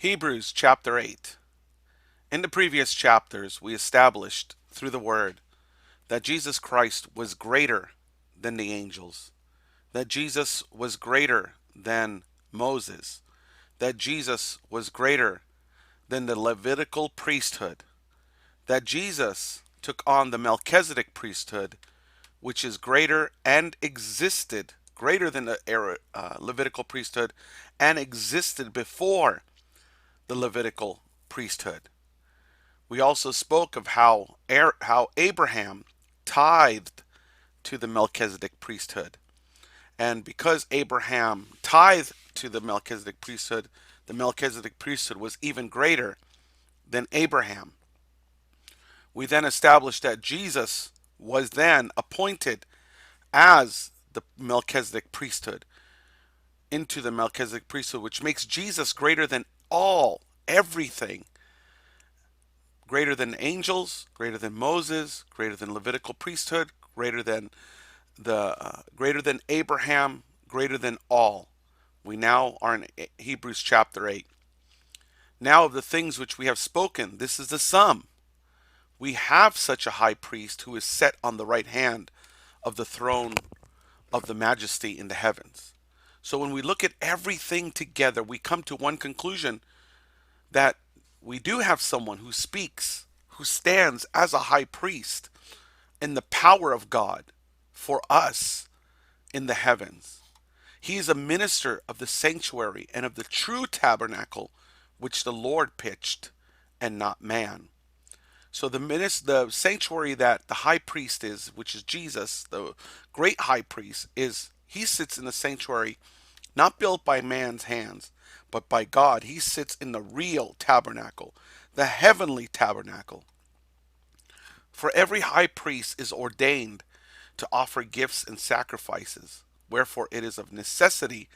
Hebrews chapter 8. In the previous chapters, we established through the Word that Jesus Christ was greater than the angels, that Jesus was greater than Moses, that Jesus was greater than the Levitical priesthood, that Jesus took on the Melchizedek priesthood, which is greater and existed, greater than the Levitical priesthood, and existed before the Levitical priesthood. We also spoke of how Abraham tithed to the Melchizedek priesthood. And because Abraham tithed to the Melchizedek priesthood was even greater than Abraham. We then established that Jesus was then appointed as the Melchizedek priesthood, into the Melchizedek priesthood, which makes Jesus greater than everything, greater than angels, greater than Moses, greater than Levitical priesthood, greater than Abraham, greater than all. We now are in Hebrews chapter 8. Now of the things which we have spoken, this is the sum. We have such a high priest who is set on the right hand of the throne of the majesty in the heavens. So when we look at everything together, we come to one conclusion, that we do have someone who speaks, who stands as a high priest in the power of God for us in the heavens. He is a minister of the sanctuary and of the true tabernacle which the Lord pitched and not man. So the sanctuary that the high priest is, which is Jesus, the great high priest, he sits in the sanctuary not built by man's hands, but by God. He sits in the real tabernacle, the heavenly tabernacle. For every high priest is ordained to offer gifts and sacrifices, wherefore it is of necessity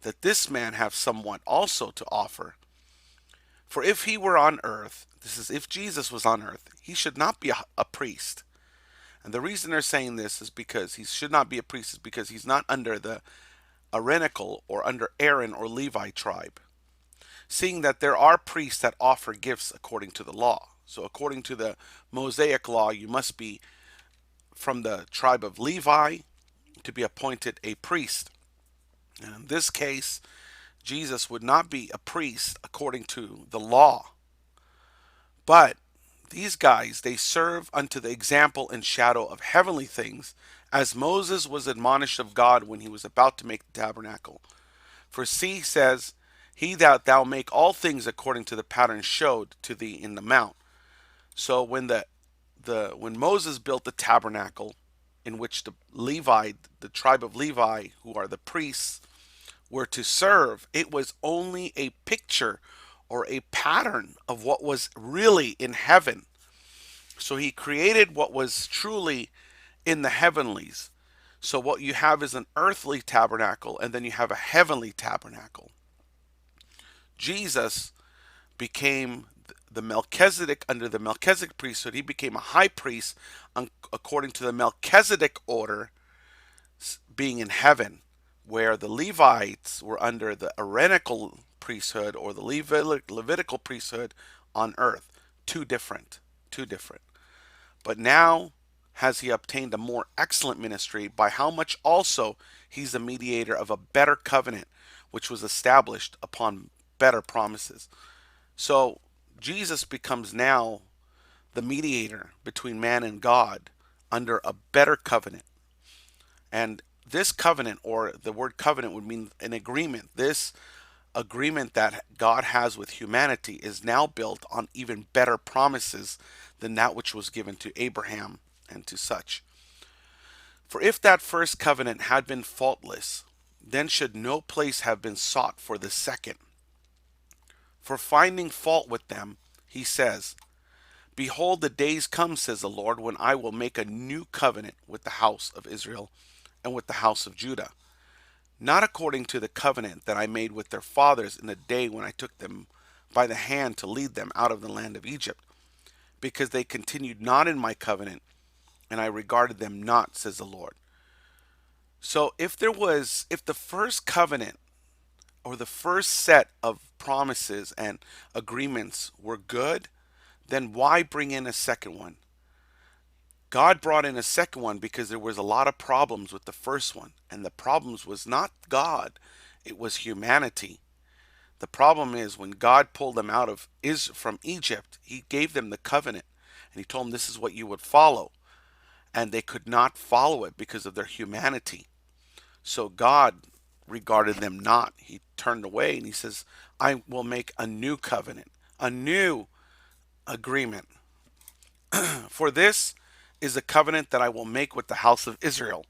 that this man have somewhat also to offer. For if he were on earth, this is if Jesus was on earth, he should not be a priest. And the reason they're saying this is because he should not be a priest is because he's not under the Aaronical or under Aaron or Levi tribe. Seeing that there are priests that offer gifts according to the law. So according to the Mosaic law, you must be from the tribe of Levi to be appointed a priest. And in this case, Jesus would not be a priest according to the law. But these guys, they serve unto the example and shadow of heavenly things, as Moses was admonished of God when he was about to make the tabernacle. For see, says, he that thou make all things according to the pattern showed to thee in the mount. So when when Moses built the tabernacle, in which the tribe of Levi, who are the priests, were to serve, it was only a picture or a pattern of what was really in heaven. So he created what was truly in the heavenlies. So what you have is an earthly tabernacle, and then you have a heavenly tabernacle. Jesus became the Melchizedek under the Melchizedek priesthood. He became a high priest according to the Melchizedek order, being in heaven, where the Levites were under the Aaronical priesthood or the Levitical priesthood on earth. Two different. Two different. But now has he obtained a more excellent ministry, by how much also he's the mediator of a better covenant, which was established upon better promises. So Jesus becomes now the mediator between man and God under a better covenant. And this covenant, or the word covenant would mean an agreement. This agreement that God has with humanity is now built on even better promises than that which was given to Abraham and to such. For if that first covenant had been faultless, then should no place have been sought for the second. For finding fault with them, he says, behold, the days come, says the Lord, when I will make a new covenant with the house of Israel and with the house of Judah, not according to the covenant that I made with their fathers in the day when I took them by the hand to lead them out of the land of Egypt, because they continued not in my covenant, and I regarded them not, says the Lord. So if the first covenant or the first set of promises and agreements were good, then why bring in a second one? God brought in a second one because there was a lot of problems with the first one, and the problems was not God, it was humanity. The problem is when God pulled them out of from Egypt, he gave them the covenant and he told them this is what you would follow, and they could not follow it because of their humanity. So God regarded them not. He turned away and he says, I will make a new covenant, a new agreement. For this is the covenant that I will make with the house of Israel.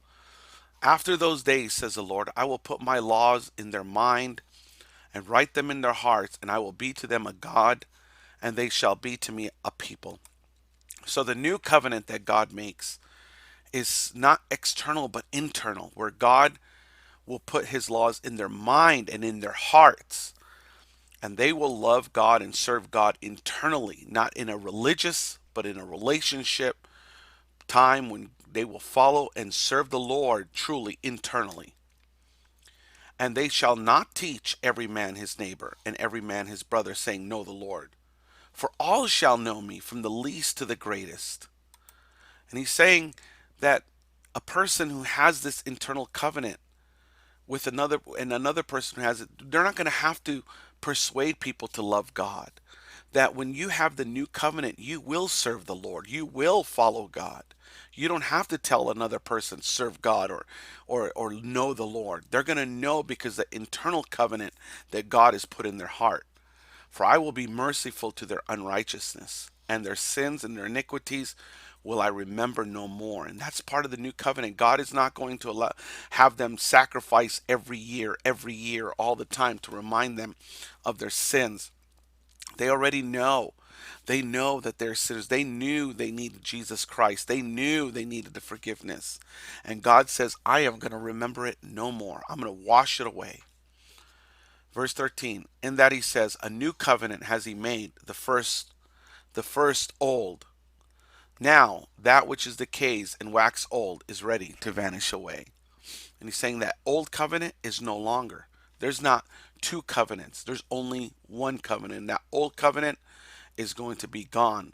After those days, says the Lord, I will put my laws in their mind and write them in their hearts, and I will be to them a God, and they shall be to me a people. So the new covenant that God makes is not external but internal, where God will put his laws in their mind and in their hearts, and they will love God and serve God internally, not in a religious but in a relationship time when they will follow and serve the Lord truly internally. And they shall not teach every man his neighbor and every man his brother, saying, Know the Lord. For all shall know me, from the least to the greatest. And he's saying that a person who has this internal covenant with another person who has it, they're not going to have to persuade people to love God. That when you have the new covenant, you will serve the Lord. You will follow God. You don't have to tell another person serve God or know the Lord. They're going to know because the internal covenant that God has put in their heart. For I will be merciful to their unrighteousness, and their sins and their iniquities will I remember no more. And that's part of the new covenant. God is not going to have them sacrifice every year, all the time to remind them of their sins. They already know. They know that they're sinners. They knew they needed Jesus Christ. They knew they needed the forgiveness. And God says, I am going to remember it no more. I'm going to wash it away. Verse 13, in that he says, a new covenant has he made, the first old. Now that which is decays and wax old is ready to vanish away. And he's saying that old covenant is no longer. There's not two covenants. There's only one covenant. And that old covenant is going to be gone.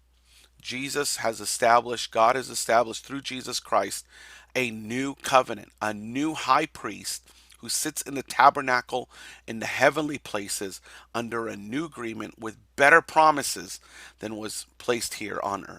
God has established through Jesus Christ a new covenant, a new high priest who sits in the tabernacle in the heavenly places under a new agreement with better promises than was placed here on earth.